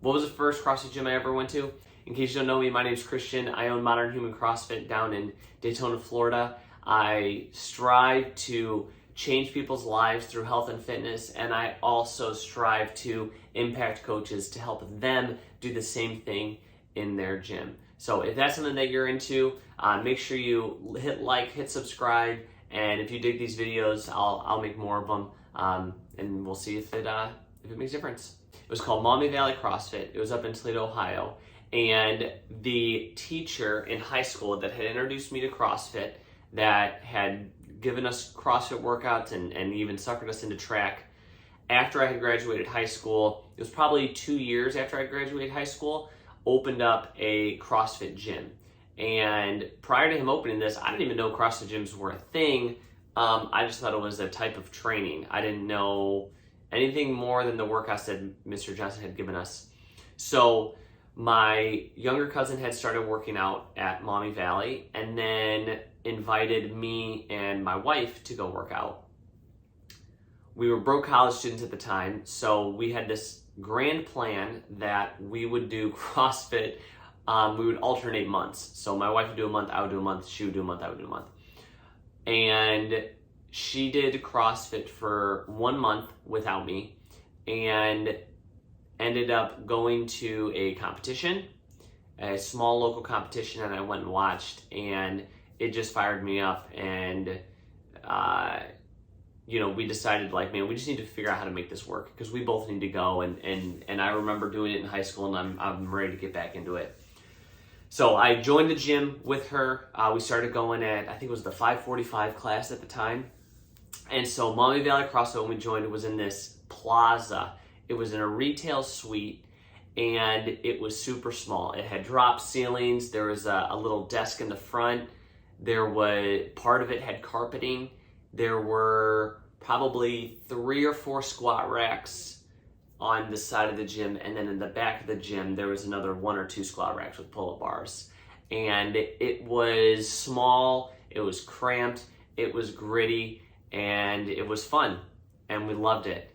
What was the first CrossFit gym I ever went to? In case you don't know me, my name is Christian. I own Modern Human CrossFit down in Daytona, Florida. I strive to change people's lives through health and fitness, and I also strive to impact coaches to help them do the same thing in their gym. So if that's something that you're into, make sure you hit like, hit subscribe, and if you dig these videos, I'll make more of them, and we'll see if it makes a difference. It was called Maumee Valley CrossFit. It was up in Toledo, Ohio, and the teacher in high school that had introduced me to CrossFit, that had given us CrossFit workouts and even suckered us into track, after I had graduated high school, it was probably 2 years after I graduated high school, opened up a CrossFit gym. And prior to him opening this, I didn't even know CrossFit gyms were a thing. I just thought it was a type of training. I didn't know anything more than the workouts that Mr. Johnson had given us. So my younger cousin had started working out at Maumee Valley and then invited me and my wife to go work out. We were broke college students at the time, so we had this grand plan that we would do CrossFit. We would alternate months. So my wife would do a month, I would do a month, she would do a month, I would do a month. And she did CrossFit for 1 month without me and ended up going to a competition, a small local competition, and I went and watched, and it just fired me up. And we decided, like, man, we just need to figure out how to make this work, because we both need to go, and I remember doing it in high school, and I'm ready to get back into it. So I joined the gym with her. We started going at, I think it was the 5:45 class at the time. And so Maumee Valley CrossFit, when we joined, it was in this plaza. It was in a retail suite, and it was super small. It had drop ceilings. There was a little desk in the front. Part of it had carpeting. There were probably 3 or 4 squat racks on the side of the gym, and then in the back of the gym there was another 1 or 2 squat racks with pull-up bars. And it was small, it was cramped, it was gritty, and it was fun, and we loved it.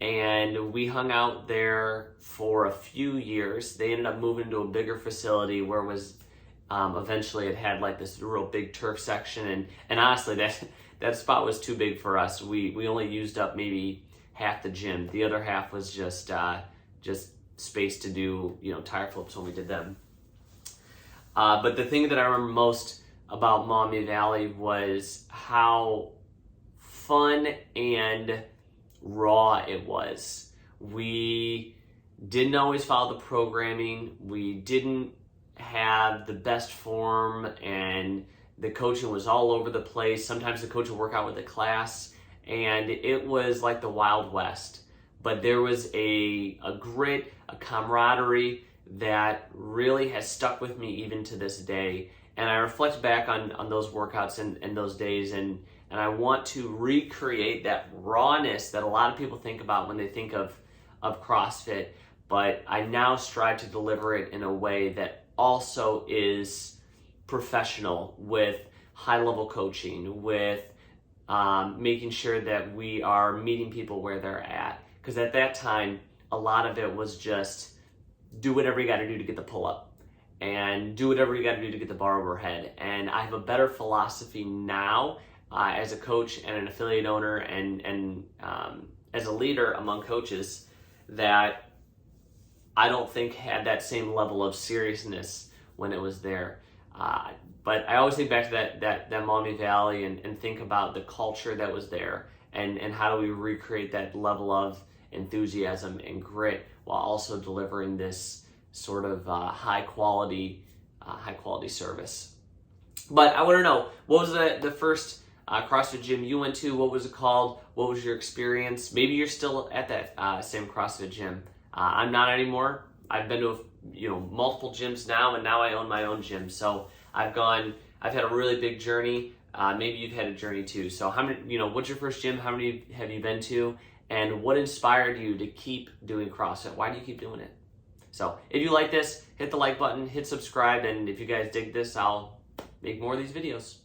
And we hung out there for a few years. They ended up moving to a bigger facility where it was eventually it had like this real big turf section, and honestly that spot was too big for us. We only used up maybe half the gym. The other half was just space to do tire flips when we did them. But the thing that I remember most about Maumee Valley was how fun and raw it was. We didn't always follow the programming. We didn't have the best form, and the coaching was all over the place. Sometimes the coach would work out with the class, and it was like the Wild West. But there was a grit, a camaraderie that really has stuck with me even to this day. And I reflect back on those workouts and those days, and I want to recreate that rawness that a lot of people think about when they think of CrossFit. But I now strive to deliver it in a way that also is professional, with high-level coaching, with making sure that we are meeting people where they're at. Because at that time, a lot of it was just do whatever you got to do to get the pull-up, and do whatever you got to do to get the bar overhead. And I have a better philosophy now as a coach and an affiliate owner and as a leader among coaches, that I don't think had that same level of seriousness when it was there. But I always think back to that Maumee Valley and think about the culture that was there, and how do we recreate that level of enthusiasm and grit while also delivering this sort of high quality service. But I want to know, what was the first CrossFit gym you went to? What was it called? What was your experience? Maybe you're still at that same CrossFit gym. I'm not anymore. I've been to multiple gyms now, and now I own my own gym. So I've had a really big journey. Maybe you've had a journey too. So how many, what's your first gym? How many have you been to? And what inspired you to keep doing CrossFit? Why do you keep doing it? So if you like this, hit the like button, hit subscribe, and if you guys dig this, I'll make more of these videos.